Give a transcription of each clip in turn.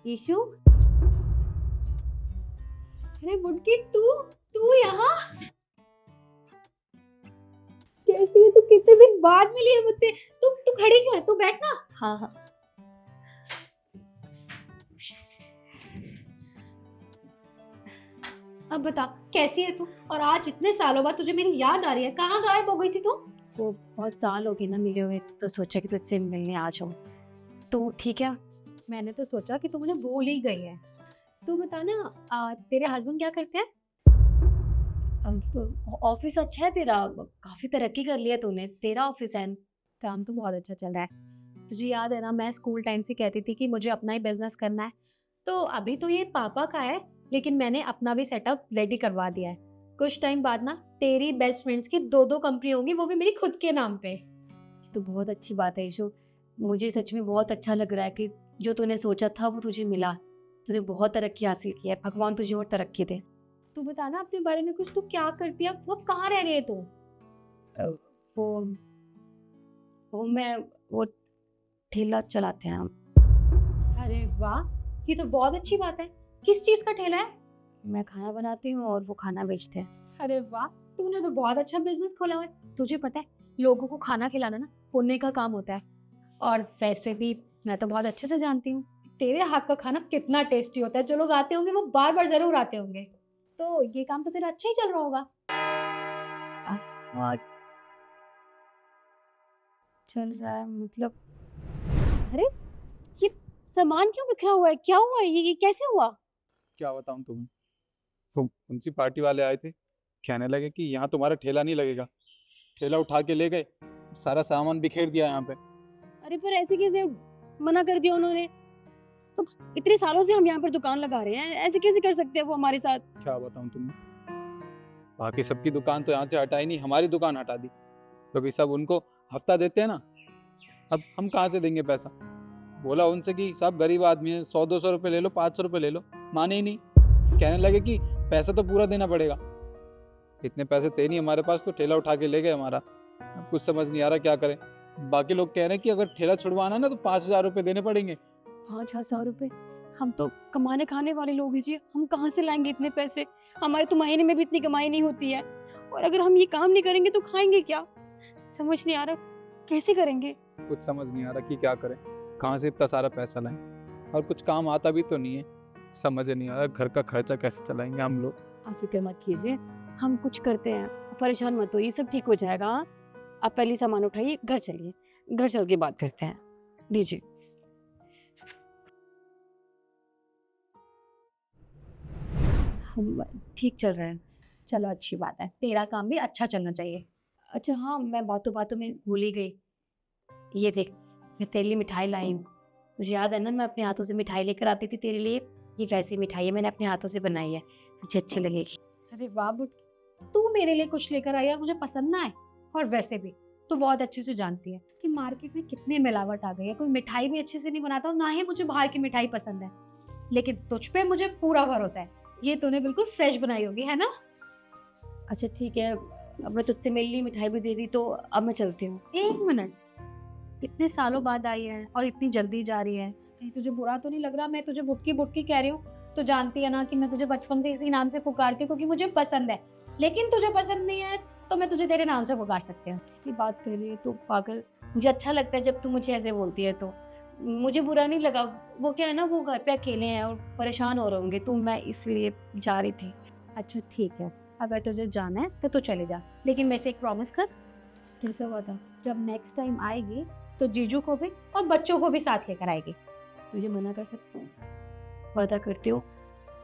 Issue, अरे बुटकी, तू तू यहाँ कैसी है? तू कितने दिन बाद मिली है मुझसे। तू खड़ी क्यों है? तू बैठ ना। हाँ हाँ। अब बता, कैसी है तू? और आज इतने सालों बाद तुझे मेरी याद आ रही है। कहाँ गायब हो गई थी तू? वो बहुत साल हो गए ना मिले हुए, तो सोचा कि तुझसे मिलने आ जाऊं। तो ठीक है। मैंने तो सोचा कि तू मुझे भूल ही गई है। तू बता ना, तेरे हस्बैंड क्या करते हैं? ऑफिस अच्छा है तेरा, काफी तरक्की कर लिया तूने। तेरा ऑफिस है। काम तो बहुत अच्छा चल रहा है। तुझे याद है ना, मैं स्कूल टाइम से कहती थी कि मुझे अपना ही बिजनेस करना है। तो अभी तो ये पापा का है, लेकिन मैंने अपना भी सेटअप रेडी करवा दिया है। कुछ टाइम बाद ना तेरी बेस्ट फ्रेंड्स की दो दो कंपनी होंगी, वो भी मेरी खुद के नाम पे। तो बहुत अच्छी बात है ईशु। मुझे सच में बहुत अच्छा लग रहा है कि जो तूने सोचा था वो तुझे मिला। तूने बहुत तरक्की हासिल की है, भगवान तुझे और तरक्की दे। तू बता ना अपने बारे में कुछ। तू क्या करती है? वो कहाँ रह रही है तू? वो वो मैं वो ठेला चलाते हैं हम। अरे वाह, ये तो बहुत अच्छी बात है। किस चीज का ठेला है? मैं खाना बनाती हूँ और वो खाना बेचते हैं। अरे वाह, तूने तो बहुत अच्छा बिजनेस खोला हुआ है। तुझे पता है, लोगों को खाना खिलाना ना पुण्य का काम होता है। और वैसे भी मैं तो बहुत अच्छे से जानती हूँ तेरे हाथ का खाना कितना टेस्टी होता है। जो लोग आते होंगे वो बार बार जरूर आते होंगे। तो ये काम तो तेरा अच्छा ही चल रहा होगा। हाँ, चल रहा है मतलब। अरे, ये सामान क्यों बिखरा हुआ है? क्या हुआ है? ये कैसे हुआ? क्या बताऊं तुम्हें। तो उनसी पार्टी वाले आए थे, कहने लगे कि यहाँ तुम्हारा ठेला नहीं लगेगा। ठेला उठा के ले गए, सारा सामान बिखेर दिया यहाँ पे। अरे पर ऐसे कैसे मना कर दिया उन्होंने? तो इतने सालों से हम यहाँ पर दुकान लगा रहे हैं, ऐसे कैसे कर सकते हैं वो हमारे साथ? क्या बताऊं तुम्हें। बाकी सबकी दुकान तो यहाँ से हटाई नहीं, हमारी दुकान हटा दी। क्योंकि सब उनको हफ्ता देते हैं ना, अब हम कहाँ से देंगे पैसा। बोला उनसे कि सब गरीब आदमी है, 100-200 रुपये ले लो, 500 रुपये ले लो। माने ही नहीं, कहने लगे कि पैसा तो पूरा देना पड़ेगा। इतने पैसे थे नहीं हमारे पास, तो ठेला उठा के ले गए हमारा। अब कुछ समझ नहीं आ रहा क्या करें। बाकी लोग कह रहे हैं कि अगर ठेला छुड़वाना है ना तो 5,000 रुपये देने पड़ेंगे। 5,000 रुपए? हम तो कमाने खाने वाले लोग हैं जी, हम कहाँ से लाएंगे इतने पैसे? हमारे तो महीने में भी इतनी कमाई नहीं होती है। और अगर हम ये काम नहीं करेंगे तो खाएंगे क्या? समझ नहीं आ रहा कैसे करेंगे। कुछ समझ नहीं आ रहा कि क्या करें, कहाँ से इतना सारा पैसा लाएं। और कुछ काम आता भी तो नहीं है। समझ नहीं आ रहा घर का खर्चा कैसे चलाएंगे हम लोग। आप फिक्र मत कीजिए, हम कुछ करते हैं। परेशान मत होइए, सब ठीक हो जाएगा। हाँ? आप पहले सामान उठाइए, घर चलिए। घर चल के बात करते हैं। लीजिए। हम ठीक चल रहे हैं। चलो अच्छी बात है, तेरा काम भी अच्छा चलना चाहिए। अच्छा हाँ, मैं बातों बातों में भूल ही गई। ये देख, मैं तेरे लिए मिठाई लाई हूँ। मुझे याद है ना, मैं अपने हाथों से मिठाई लेकर आती थी तेरे लिए। ये वैसी मिठाई है, मैंने अपने हाथों से बनाई है। मुझे अच्छी लगेगी। अरे वाह बुट, तू मेरे लिए कुछ लेकर आई और मुझे पसंद ना आए। और वैसे भी तू बहुत अच्छे से जानती है कि मार्केट में कितनी मिलावट आ गई है। कोई मिठाई भी अच्छे से नहीं बनाता और ना ही मुझे बाहर की मिठाई पसंद है। लेकिन तुझ पे मुझे पूरा भरोसा है, ये तूने बिल्कुल फ्रेश बनाई होगी, है ना? अच्छा ठीक है, अब मैं तुझसे मेरे लिए मिठाई भी दे दी, तो अब मैं चलती हूँ। एक मिनट, इतने सालों बाद आई है और इतनी जल्दी जा रही है, कहीं तुझे बुरा तो नहीं लग रहा मैं तुझे बुटकी बुटकी कह रही हूँ? तो जानती है ना कि मैं तुझे बचपन से इसी नाम से पुकारती हूँ क्योंकि मुझे पसंद है। लेकिन तुझे पसंद नहीं है तो मैं तुझे तेरे नाम से पुकार सकती हूँ। ऐसी बात कर रही है तो पागल। मुझे अच्छा लगता है जब तू मुझे ऐसे बोलती है, तो मुझे बुरा नहीं लगा। वो क्या है ना, वो घर पे अकेले हैं और परेशान हो रहे होंगे, तो मैं इसलिए जा रही थी। अच्छा ठीक है, अगर तुझे जाना है तो तू चले जा, लेकिन मेरे से एक प्रॉमिस कर। कैसा हुआ था? जब नेक्स्ट टाइम आएगी तो जीजू को भी और बच्चों को भी साथ लेकर आएगी। तुझे मना कर सकती हूँ? वादा करती हूँ,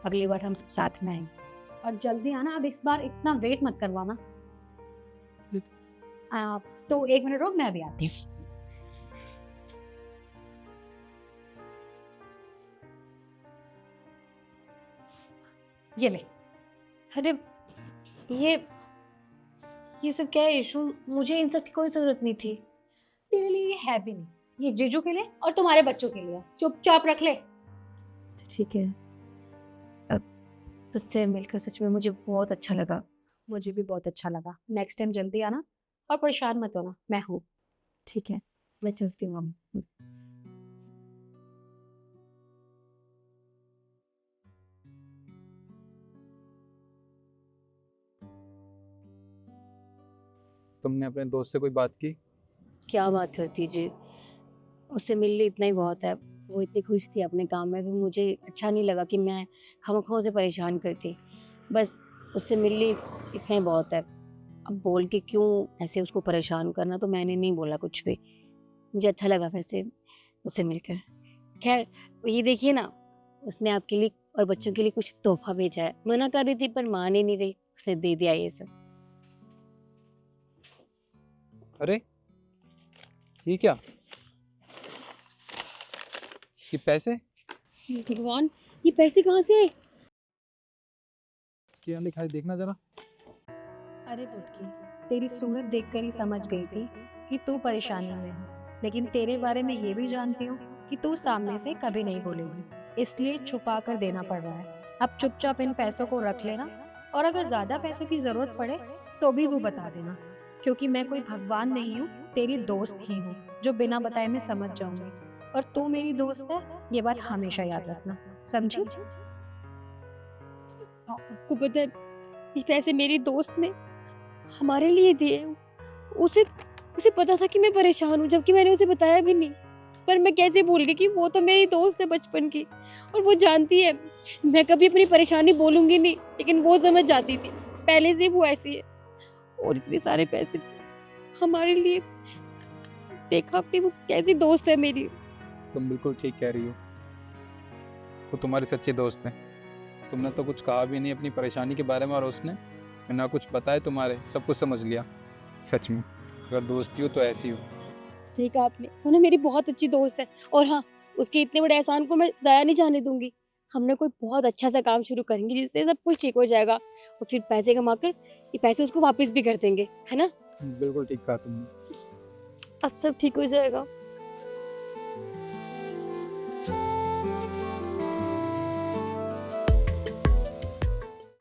अगली बार हम सब साथ में आएंगे। और जल्दी आना, अब इस बार इतना वेट मत करवाना। तो एक मिनट रुक, मैं भी आती हूँ। ये ले। अरे, ये ये सब क्या है इशू? मुझे इन सब की कोई जरूरत नहीं थी। तेरे लिए ये है भी नहीं, ये जीजू के लिए और तुम्हारे बच्चों के लिए। चुपचाप रख ले। तो ठीक है। अब तुझसे मिलकर सच में मुझे बहुत अच्छा लगा। मुझे भी बहुत अच्छा लगा। नेक्स्ट टाइम जल्दी आना और परेशान मत होना, मैं हूँ। ठीक है, मैं चलती हूँ अब। तुमने अपने दोस्त से कोई बात की? क्या बात करती जी, उससे मिल ली इतना ही बहुत है। वो इतनी खुश थी अपने काम में, भी मुझे अच्छा नहीं लगा कि मैं खामख़ा उसे परेशान करती। बस उससे मिल ली इतना ही बहुत है। अब बोल के क्यों ऐसे उसको परेशान करना, तो मैंने नहीं बोला कुछ भी। मुझे अच्छा लगा वैसे उससे मिलकर। खैर ये देखिए ना, उसने आपके लिए और बच्चों के लिए कुछ तोहफ़ा भेजा है। मना कर रही थी पर मान ही नहीं रही, उसने दे दिया ये सब। अरे ये क्या? ये पैसे? हे भगवान! ये पैसे कहाँ से आए? क्या लिखा है देखना जरा। अरे पुटकी, तेरी सूरत देखकर ही समझ गई थी कि तू परेशानी में है, लेकिन तेरे बारे में ये भी जानती हूँ कि तू सामने से कभी नहीं बोलेगी, इसलिए छुपा कर देना पड़ रहा है। अब चुपचाप इन पैसों को रख लेना, और अगर ज्यादा पैसों की जरूरत पड़े तो भी वो बता देना, क्योंकि मैं कोई भगवान नहीं हूँ, तेरी दोस्त ही हूँ जो बिना बताए में समझ जाऊंगी। और तू मेरी दोस्त है, ये बात हमेशा याद रखना, समझी? आपको पता है, ये पैसे मेरी दोस्त ने हमारे लिए दिए। उसे उसे पता था कि मैं परेशान हूँ, जबकि मैंने उसे बताया भी नहीं। पर मैं कैसे भूल गई कि वो तो मेरी दोस्त है बचपन की, और वो जानती है मैं कभी अपनी परेशानी बोलूँगी नहीं, लेकिन वो समझ जाती थी। पहले से वो ऐसी है। और इतने सारे पैसे हमारे लिए, देखा आपने वो कैसी दोस्त है मेरी। तुम बिल्कुल ठीक कह रही हो, वो तुम्हारी सच्ची दोस्त है। तुमने तो कुछ कहा भी नहीं अपनी परेशानी के बारे में, और उसने बिना कुछ बताए तुम्हारे सब कुछ समझ लिया। सच में अगर दोस्ती हो तो ऐसी हो। सही कहा आपने, वो ना मेरी बहुत अच्छी दोस्त है। और हाँ, उसके इतने बड़े एहसान को मैं ज़ाया नहीं जाने दूंगी। हमने कोई बहुत अच्छा सा काम शुरू करेंगे जिससे सब कुछ ठीक हो जाएगा, और फिर पैसे कमा कर ये पैसे उसको वापस भी कर देंगे, है ना? बिल्कुल ठीक कहा तुमने। अब सब ठीक हो जाएगा।